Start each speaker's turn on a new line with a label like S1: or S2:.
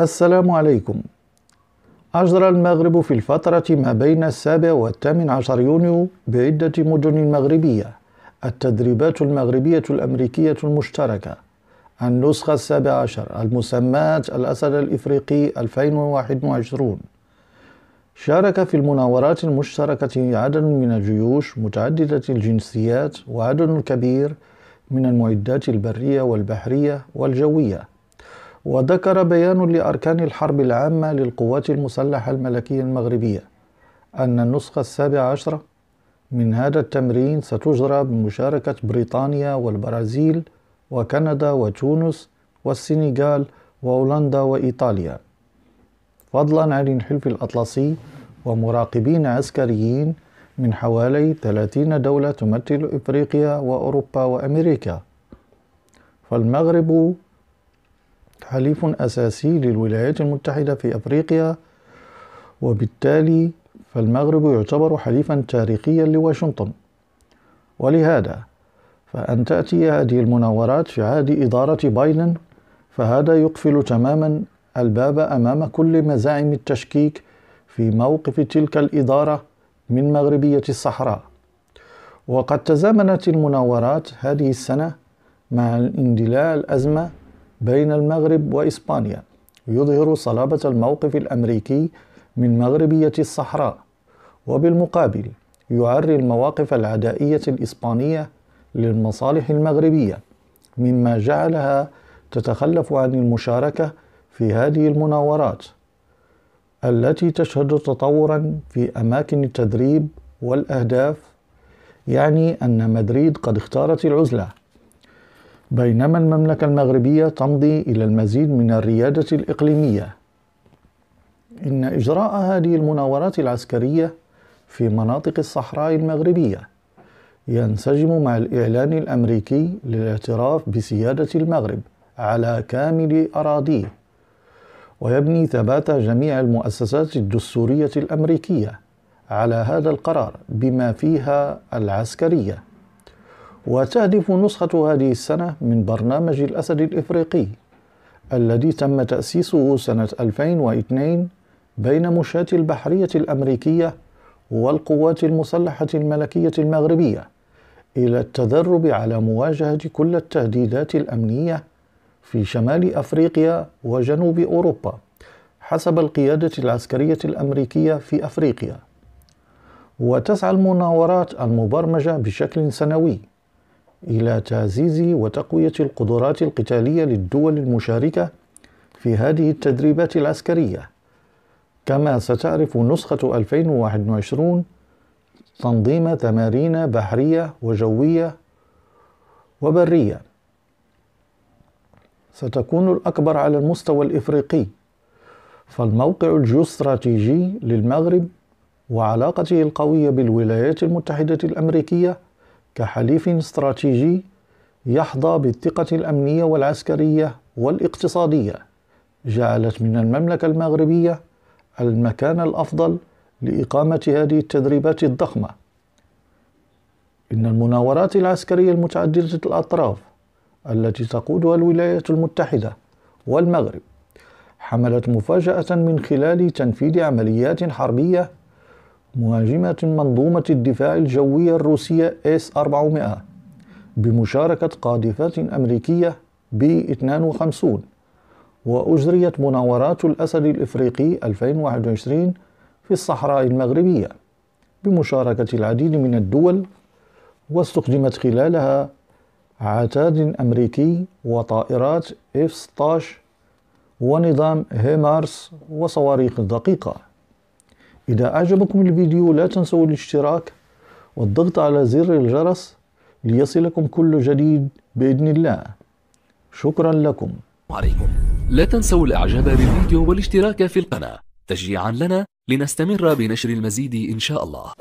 S1: السلام عليكم. أجرى المغرب في الفترة ما بين 7 و18 يونيو بعدة مدن مغربية التدريبات المغربية الأمريكية المشتركة النسخة 17 المسماة الأسد الإفريقي 2021. شارك في المناورات المشتركة عدد من الجيوش متعددة الجنسيات وعدد كبير من المعدات البرية والبحرية والجوية. وذكر بيان لأركان الحرب العامة للقوات المسلحة الملكية المغربية أن النسخة 17 من هذا التمرين ستجرى بمشاركة بريطانيا والبرازيل وكندا وتونس والسنغال وهولندا وإيطاليا، فضلا عن الحلف الأطلسي ومراقبين عسكريين من حوالي 30 دولة تمثل إفريقيا وأوروبا وأمريكا. فالمغرب حليف أساسي للولايات المتحدة في أفريقيا، وبالتالي فالمغرب يعتبر حليفا تاريخيا لواشنطن. ولهذا فأن تأتي هذه المناورات في عهد إدارة بايدن فهذا يقفل تماما الباب أمام كل مزاعم التشكيك في موقف تلك الإدارة من مغربية الصحراء. وقد تزامنت المناورات هذه السنة مع اندلاع الأزمة بين المغرب وإسبانيا، يظهر صلابة الموقف الأمريكي من مغربية الصحراء، وبالمقابل يعري المواقف العدائية الإسبانية للمصالح المغربية، مما جعلها تتخلف عن المشاركة في هذه المناورات التي تشهد تطورا في أماكن التدريب والأهداف. يعني أن مدريد قد اختارت العزلة، بينما المملكة المغربية تمضي إلى المزيد من الريادة الإقليمية. إن إجراء هذه المناورات العسكرية في مناطق الصحراء المغربية ينسجم مع الإعلان الأمريكي للاعتراف بسيادة المغرب على كامل أراضيه، ويبني ثبات جميع المؤسسات الدستورية الأمريكية على هذا القرار بما فيها العسكرية. وتهدف نسخة هذه السنة من برنامج الأسد الإفريقي الذي تم تأسيسه سنة 2002 بين مشاة البحرية الأمريكية والقوات المسلحة الملكية المغربية إلى التدرب على مواجهة كل التهديدات الأمنية في شمال أفريقيا وجنوب أوروبا حسب القيادة العسكرية الأمريكية في أفريقيا. وتسعى المناورات المبرمجة بشكل سنوي إلى تعزيز وتقوية القدرات القتالية للدول المشاركة في هذه التدريبات العسكرية. كما ستعرف نسخة 2021 تنظيم تمارين بحرية وجوية وبرية ستكون الأكبر على المستوى الإفريقي. فالموقع الجيوستراتيجي للمغرب وعلاقته القوية بالولايات المتحدة الأمريكية كحليف استراتيجي يحظى بالثقة الأمنية والعسكرية والاقتصادية جعلت من المملكة المغربية المكان الأفضل لإقامة هذه التدريبات الضخمة. إن المناورات العسكرية المتعددة الأطراف التي تقودها الولايات المتحدة والمغرب حملت مفاجأة من خلال تنفيذ عمليات حربية مهاجمة منظومة الدفاع الجوية الروسية S-400 بمشاركة قاذفات أمريكية B-52. وأجريت مناورات الأسد الإفريقي 2021 في الصحراء المغربية بمشاركة العديد من الدول، واستخدمت خلالها عتاد أمريكي وطائرات F-16 ونظام هيمارس وصواريخ دقيقة. إذا أعجبكم الفيديو لا تنسوا الاشتراك والضغط على زر الجرس ليصلكم كل جديد بإذن الله. شكرا لكم.
S2: عليكم. لا تنسوا الإعجاب بالفيديو والاشتراك في القناة تشجيعا لنا لنستمر بنشر المزيد إن شاء الله.